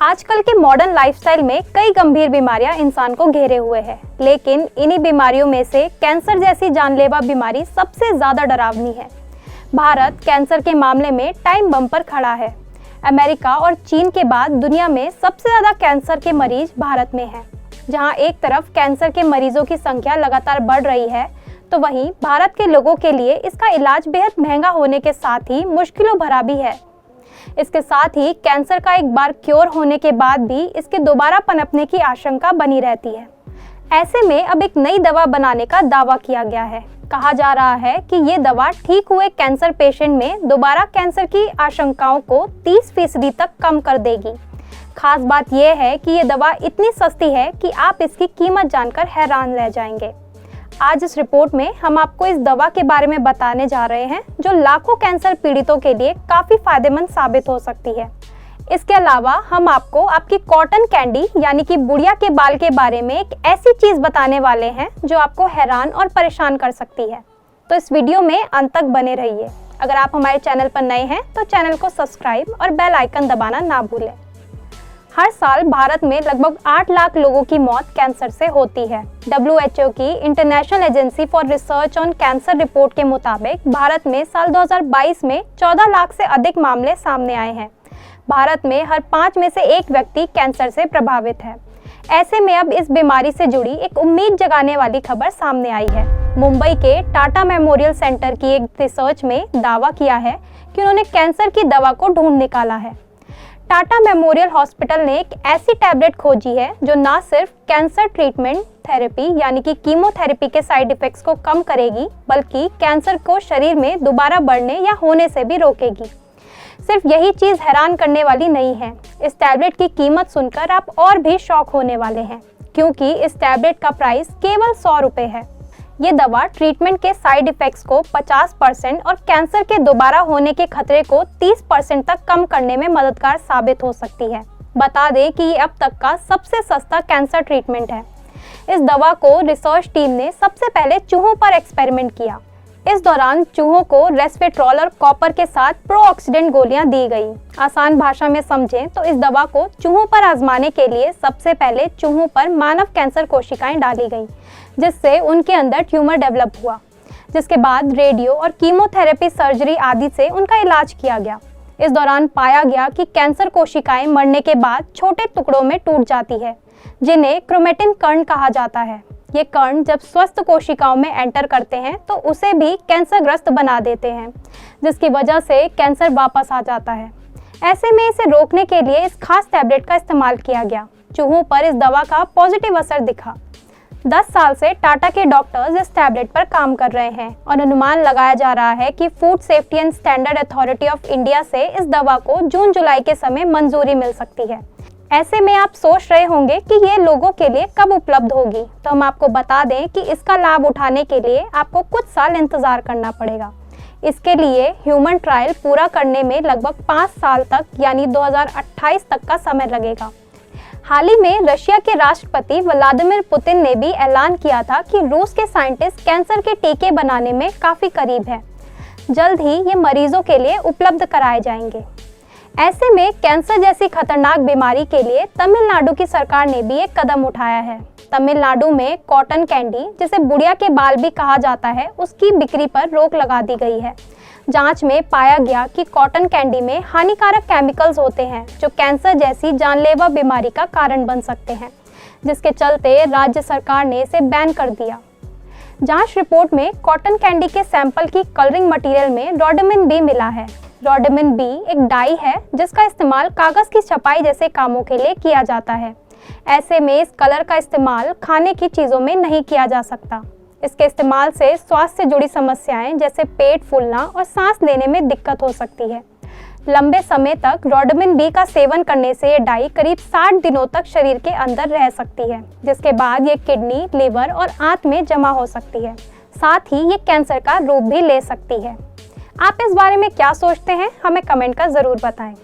आजकल के modern lifestyle में कई गंभीर बीमारियां इंसान को घेरे हुए हैं, लेकिन इन्हीं बीमारियों में से कैंसर जैसी जानलेवा बीमारी सबसे ज़्यादा डरावनी है। भारत कैंसर के मामले में टाइम बम पर खड़ा है। अमेरिका और चीन के बाद दुनिया में सबसे ज़्यादा कैंसर के मरीज भारत में हैं। जहां एक तरफ कैंसर के मरीजों की संख्या लगातार बढ़ रही है, तो वहीं भारत के लोगों के लिए इसका इलाज बेहद महंगा होने के साथ ही मुश्किलों भरा भी है। इसके साथ ही कैंसर का एक बार क्योर होने के बाद भी इसके दोबारा पनपने की आशंका बनी रहती है। ऐसे में अब एक नई दवा बनाने का दावा किया गया है। कहा जा रहा है कि ये दवा ठीक हुए कैंसर पेशेंट में दोबारा कैंसर की आशंकाओं को 30% तक कम कर देगी। खास बात यह है कि ये दवा इतनी सस्ती है कि आप इसकी कीमत जानकर हैरान रह जाएंगे। आज इस रिपोर्ट में हम आपको इस दवा के बारे में बताने जा रहे हैं, जो लाखों कैंसर पीड़ितों के लिए काफ़ी फायदेमंद साबित हो सकती है। इसके अलावा हम आपको आपकी कॉटन कैंडी यानी कि बुढ़िया के बाल के बारे में एक ऐसी चीज़ बताने वाले हैं जो आपको हैरान और परेशान कर सकती है। तो इस वीडियो में अंत तक बने रहिए। अगर आप हमारे चैनल पर नए हैं तो चैनल को सब्सक्राइब और बेल आइकन दबाना ना भूलें। हर साल भारत में लगभग 8 लाख लोगों की मौत कैंसर से होती है। WHO की international agency for research on cancer report के मुताबिक भारत में साल 2022 में 14 लाख से अधिक मामले सामने आए हैं। भारत में हर 5 में से 1 व्यक्ति कैंसर से प्रभावित है। ऐसे में अब इस बीमारी से जुड़ी एक उम्मीद जगाने वाली खबर सामने आई है। मुंबई के टाटा मेमोरियल सेंटर की एक रिसर्च में दावा किया है कि उन्होंने कैंसर की दवा को ढूंढ निकाला है। टाटा मेमोरियल हॉस्पिटल ने एक ऐसी टैबलेट खोजी है जो न सिर्फ कैंसर ट्रीटमेंट थेरेपी यानी कि कीमोथेरेपी के साइड इफेक्ट्स को कम करेगी, बल्कि कैंसर को शरीर में दोबारा बढ़ने या होने से भी रोकेगी। सिर्फ यही चीज़ हैरान करने वाली नहीं है। इस टैबलेट की कीमत सुनकर आप और भी शॉक होने वाले हैं, क्योंकि इस टैबलेट का प्राइस केवल 100 रुपये है। ये दवा ट्रीटमेंट के साइड इफ़ेक्ट्स को 50% और कैंसर के दोबारा होने के खतरे को 30% तक कम करने में मददगार साबित हो सकती है। बता दें कि ये अब तक का सबसे सस्ता कैंसर ट्रीटमेंट है। इस दवा को रिसर्च टीम ने सबसे पहले चूहों पर एक्सपेरिमेंट किया। इस दौरान चूहों को रेस्वेट्रॉल और कॉपर के साथ प्रोऑक्सीडेंट गोलियां दी गई। आसान भाषा में समझें तो इस दवा को चूहों पर आजमाने के लिए सबसे पहले चूहों पर मानव कैंसर कोशिकाएं डाली गईं, जिससे उनके अंदर ट्यूमर डेवलप हुआ, जिसके बाद रेडियो और कीमोथेरेपी सर्जरी आदि से उनका इलाज किया गया। इस दौरान पाया गया कि कैंसर कोशिकाएं मरने के बाद छोटे टुकड़ों में टूट जाती है, जिन्हें क्रोमेटिन कण कहा जाता है। ये कण जब स्वस्थ कोशिकाओं में एंटर करते हैं तो उसे भी कैंसरग्रस्त बना देते हैं, जिसकी वजह से कैंसर वापस आ जाता है। ऐसे में इसे रोकने के लिए इस खास टैबलेट का इस्तेमाल किया गया। चूहों पर इस दवा का पॉजिटिव असर दिखा। 10 साल से टाटा के डॉक्टर्स इस टैबलेट पर काम कर रहे हैं और अनुमान लगाया जा रहा है कि food safety and standard authority of India से इस दवा को जून-जुलाई के समय मंजूरी मिल सकती है। ऐसे में आप सोच रहे होंगे कि ये लोगों के लिए कब उपलब्ध होगी, तो हम आपको बता दें कि इसका लाभ उठाने के लिए आपको कुछ साल इंतजार करना पड़ेगा। इसके लिए ह्यूमन ट्रायल पूरा करने में लगभग 5 साल तक यानी 2028 तक का समय लगेगा। हाल ही में रशिया के राष्ट्रपति व्लादिमीर पुतिन ने भी ऐलान किया था कि रूस के साइंटिस्ट कैंसर के टीके बनाने में काफ़ी करीब हैं। जल्द ही ये मरीजों के लिए उपलब्ध कराए जाएंगे। ऐसे में कैंसर जैसी खतरनाक बीमारी के लिए तमिलनाडु की सरकार ने भी एक कदम उठाया है। तमिलनाडु में कॉटन कैंडी, जिसे बुढ़िया के बाल भी कहा जाता है, उसकी बिक्री पर रोक लगा दी गई है। जांच में पाया गया कि कॉटन कैंडी में हानिकारक केमिकल्स होते हैं जो कैंसर जैसी जानलेवा बीमारी का कारण बन सकते हैं, जिसके चलते राज्य सरकार ने इसे बैन कर दिया। जांच रिपोर्ट में कॉटन कैंडी के सैंपल की कलरिंग मटेरियल में रोडेमिन बी मिला है। रोडेमिन बी एक डाई है जिसका इस्तेमाल कागज़ की छपाई जैसे कामों के लिए किया जाता है। ऐसे में इस कलर का इस्तेमाल खाने की चीज़ों में नहीं किया जा सकता। इसके इस्तेमाल से स्वास्थ्य से जुड़ी समस्याएं जैसे पेट फूलना और सांस लेने में दिक्कत हो सकती है। लंबे समय तक रोडेमिन बी का सेवन करने से ये डाई करीब 60 दिनों तक शरीर के अंदर रह सकती है, जिसके बाद ये किडनी, लिवर और आंत में जमा हो सकती है। साथ ही ये कैंसर का रूप भी ले सकती है। आप इस बारे में क्या सोचते हैं, हमें कमेंट कर ज़रूर बताएं।